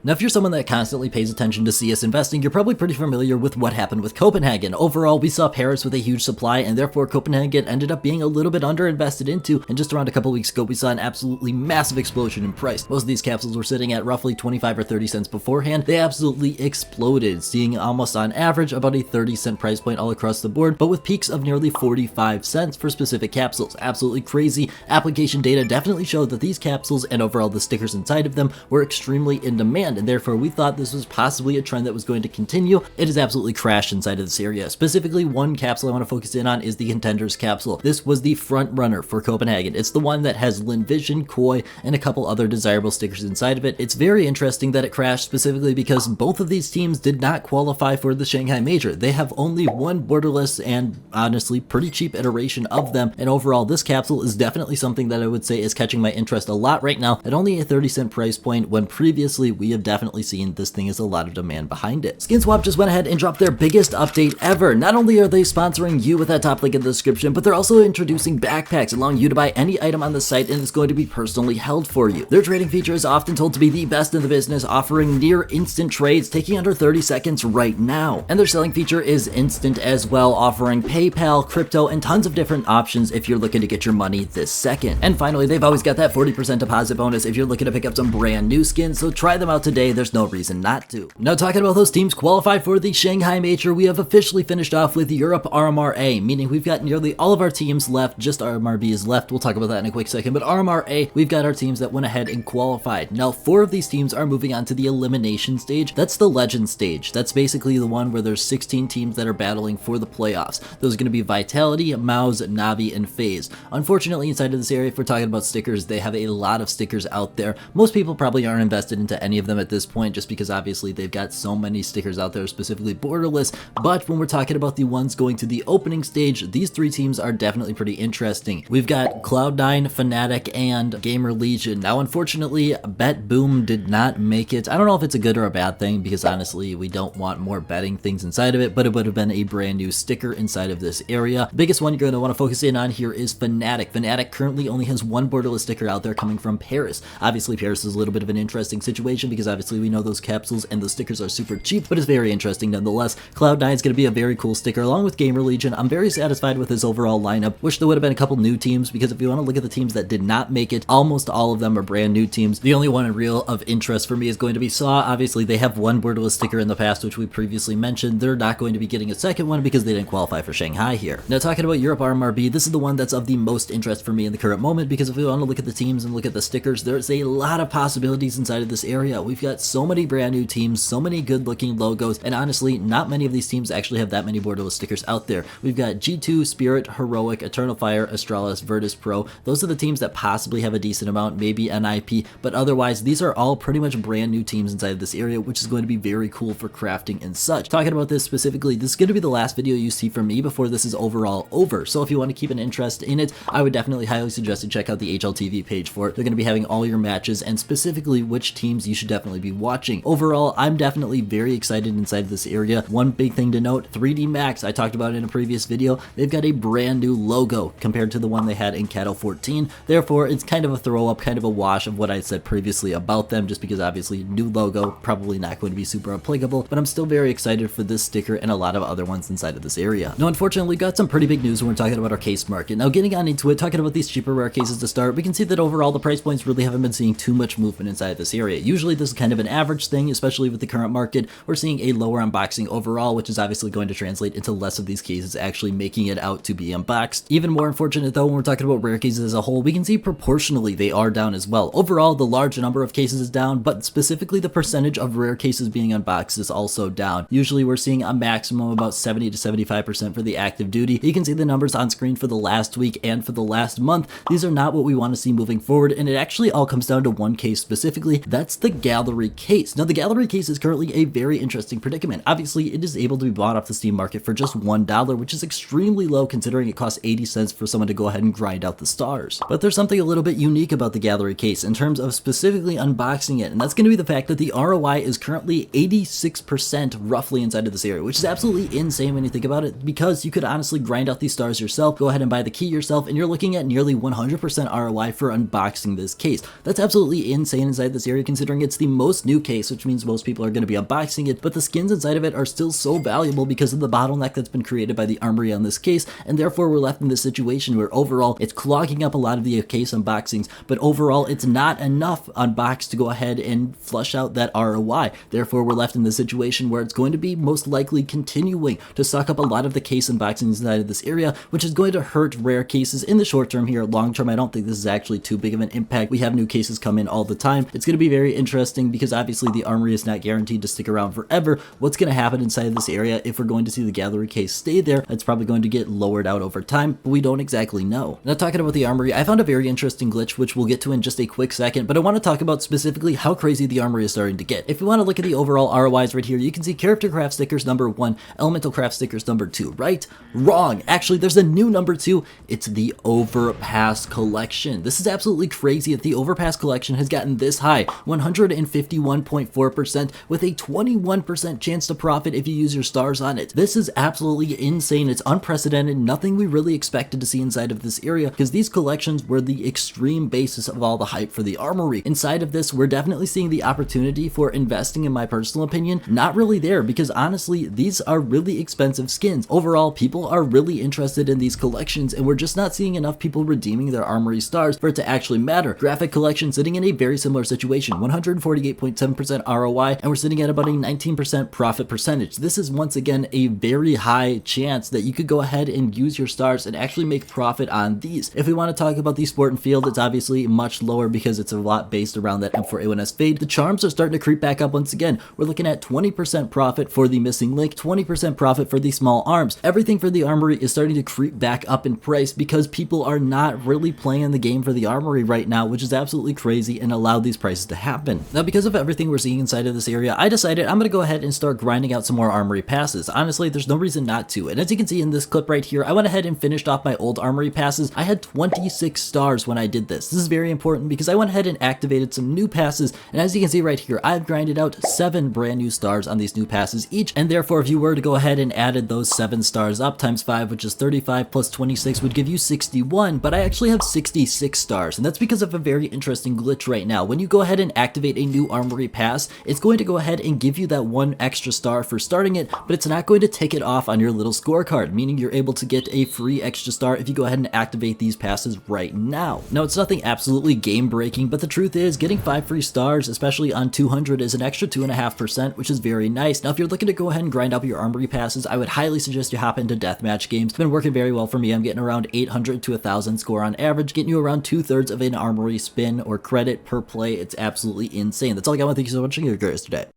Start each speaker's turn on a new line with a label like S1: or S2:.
S1: Now, if you're someone that constantly pays attention to CS investing, you're probably pretty familiar with what happened with Copenhagen. Overall, we saw Paris with a huge supply, and therefore Copenhagen ended up being a little bit underinvested into, and just around a couple weeks ago, we saw an absolutely massive explosion in price. Most of these capsules were sitting at roughly 25 or 30 cents beforehand. They absolutely exploded, seeing almost on average about a 30-cent price point all across the board, but with peaks of nearly 45 cents for specific capsules. Absolutely crazy. Application data definitely showed that these capsules and overall the stickers inside of them were extremely in demand, and therefore we thought this was possibly a trend that was going to continue. It has absolutely crashed inside of this area. Specifically, one capsule I want to focus in on is the Contenders capsule. This was the front runner for Copenhagen. It's the one that has Lin Vision, Koi, and a couple other desirable stickers inside of it. It's very interesting that it crashed specifically because both of these teams did not qualify for the Shanghai Major. They have only one borderless and honestly pretty cheap iteration of them, and overall this capsule is definitely something that I would say is catching my interest a lot right now at only a 30-cent price point, when previously we have definitely seen this thing has a lot of demand behind it. SkinSwap just went ahead and dropped their biggest update ever. Not only are they sponsoring you with that top link in the description, but they're also introducing backpacks, allowing you to buy any item on the site and it's going to be personally held for you. Their trading feature is often told to be the best in the business, offering near instant trades taking under 30 seconds right now. And their selling feature is instant as well, offering PayPal, crypto, and tons of different options if you're looking to get your money this second. And finally, they've always got that 40% deposit bonus if you're looking to pick up some brand new skins, so try them out today. There's no reason not to. Now, talking about those teams qualified for the Shanghai Major, we have officially finished off with Europe RMRA, meaning we've got nearly all of our teams left. Just RMRB is left. We'll talk about that in a quick second, but RMRA, we've got our teams that went ahead and qualified. Now, 4 of these teams are moving on to the elimination stage. That's the legend stage. That's basically the one where there's 16 teams that are battling for the playoffs. Those are going to be Vitality, Mouse, Navi, and FaZe. Unfortunately, inside of this area, if we're talking about stickers, they have a lot of stickers out there. Most people probably aren't invested into any of them at this point, just because obviously they've got so many stickers out there, specifically borderless. But when we're talking about the ones going to the opening stage, these 3 teams are definitely pretty interesting. We've got Cloud9, Fnatic, and Gamer Legion. Now, unfortunately, Bet Boom did not make it. I don't know if it's a good or a bad thing, because honestly, we don't want more betting things inside of it, but it would have been a brand new sticker inside of this area. The biggest one you're going to want to focus in on here is Fnatic. Fnatic currently only has one borderless sticker out there coming from Paris. Obviously, Paris is a little bit of an interesting situation because obviously we know those capsules and those stickers are super cheap, but it's very interesting nonetheless. Cloud9 is going to be a very cool sticker along with Gamer Legion. I'm very satisfied with his overall lineup. Wish there would have been a couple new teams, because if you want to look at the teams that did not make it, almost all of them are brand new teams. The only one in real of interest for me is going to be SAW. Obviously, they have one borderless sticker in the past, which we previously mentioned. They're not going to be getting a second one because they didn't qualify for Shanghai here. Now, talking about Europe RMRB, this is the one that's of the most interest for me in the current moment, because if we want to look at the teams and look at the stickers, there's a lot of possibilities inside of this area. We've got so many brand new teams, so many good looking logos, and honestly, not many of these teams actually have that many borderless stickers out there. We've got G2, Spirit, Heroic, Eternal Fire, Astralis, Virtus Pro. Those are the teams that possibly have a decent amount, maybe NIP, but otherwise, these are all pretty much brand new teams inside of this area, which is going to be very cool for crafting and such. Talking about this specifically, this is going to be the last video you see from me before this is overall over, so if you want to keep an interest in it, I would definitely highly suggest to check out the HLTV page for it. They're going to be having all your matches and specifically which teams you should definitely be watching. Overall, I'm definitely very excited inside of this area. One big thing to note, 3D Max, I talked about it in a previous video, they've got a brand new logo compared to the one they had in Cattle 14. Therefore, it's kind of a throw up, kind of a wash of what I said previously about them, just because obviously new logo, probably not going to be super applicable, but I'm still very excited for this sticker and a lot of other ones inside of this area. Now, unfortunately, we got some pretty big news when we're talking about our case market. Now, getting on into it, talking about these cheaper rare cases to start, we can see that overall the price points really haven't been seeing too much movement inside this area. Usually this is kind of an average thing, especially with the current market. We're seeing a lower unboxing overall, which is obviously going to translate into less of these cases actually making it out to be unboxed. Even more unfortunate though, when we're talking about rare cases as a whole, we can see proportionally they are down as well. Overall, the large number of cases is down, but specifically the percentage of rare cases being unboxed is also down. Usually we're seeing a maximum about 70 to 75% for the active duty. You can see the numbers on screen for the last week and for the last month. These are not what we want to see moving forward, and it actually all comes down to one case specifically. That's the gallery case. Now, the gallery case is currently a very interesting predicament. Obviously, it is able to be bought off the Steam market for just $1, which is extremely low considering it costs 80 cents for someone to go ahead and grind out the stars. But there's something a little bit unique about the gallery case in terms of specifically unboxing it, and that's going to be the fact that the ROI is currently 86% roughly inside of this area, which is absolutely insane when you think about it, because you could honestly grind out these stars yourself, go ahead and buy the key yourself, and you're looking at nearly 100% ROI for unboxing this case. That's absolutely insane inside this area considering it's the most new case, which means most people are going to be unboxing it, but the skins inside of it are still so valuable because of the bottleneck that's been created by the Armory on this case, and therefore we're left in this situation where overall it's clogging up a lot of the case unboxings, but overall it's not enough unboxed to go ahead and flush out that ROI. Therefore we're left in this situation where it's going to be most likely continuing to suck up a lot of the case unboxings inside of this area, which is going to hurt rare cases in the short term here. Long term, I don't think this is actually too big of an impact. We have new cases come in all the time. It's going to be very interesting because obviously the Armory is not guaranteed to stick around forever. What's going to happen inside of this area, if we're going to see the gallery case stay there, it's probably going to get lowered out over time, but we don't exactly know. Now, talking about the Armory, I found a very interesting glitch, which we'll get to in just a quick second, but I want to talk about specifically how crazy the Armory is starting to get. If we want to look at the overall ROIs right here, you can see character craft stickers number 1, elemental craft stickers number 2, right? Wrong. Actually, there's a new number 2. It's the Overpass collection. This is absolutely crazy that the Overpass collection has gotten this high, 151.4%, with a 21% chance to profit if you use your stars on it. This is absolutely insane. It's unprecedented. Nothing we really expected to see inside of this area, because these collections were the extreme basis of all the hype for the Armory. Inside of this, we're definitely seeing the opportunity for investing, in my personal opinion, not really there, because honestly, these are really expensive skins. Overall, people are really interested in these collections, and we're just not seeing enough people redeeming their Armory stars for it to actually matter. Graphic collection sitting in a very similar situation, 148.7% ROI, and we're sitting at about a 19% profit percentage. This is once again a very high chance that you could go ahead and use your stars and actually make profit on these. If we want to talk about the sport and field, it's obviously much lower because it's a lot based around that M4A1S fade. The charms are starting to creep back up once again. We're looking at 20% profit for the missing link, 20% profit for the small arms. Everything for the Armory is starting to creep back up in price because people are not really playing the game for the Armory right now, which is absolutely crazy and allowed these prices to happen. Now, because of everything we're seeing inside of this area, I decided I'm going to go ahead and start grinding out some more Armory passes. Honestly, there's no reason not to. And as you can see in this clip right here, I went ahead and finished off my old Armory passes. I had 26 stars when I did this. This is very important because I went ahead and activated some new passes. And as you can see right here, I've grinded out 7 brand new stars on these new passes each. And therefore, if you were to go ahead and added those 7 stars up times 5, which is 35 plus 26 would give you 61, but I actually have 66 stars. And that's because of a very interesting glitch right now. When you go ahead and activate a new Armory pass, it's going to go ahead and give you that 1 extra star for starting it, but it's not going to take it off on your little scorecard, meaning you're able to get a free extra star if you go ahead and activate these passes right now. Now, it's nothing absolutely game breaking, but the truth is getting 5 free stars, especially on 200, is an extra 2.5%, which is very nice. Now, if you're looking to go ahead and grind up your Armory passes, I would highly suggest you hop into deathmatch games. It's been working very well for me. I'm getting around 800 to 1,000 score on average, getting you around 2/3 of an Armory spin or credit per play. It's absolutely insane. That's all I got. Thank you so much for watching. Your guys today.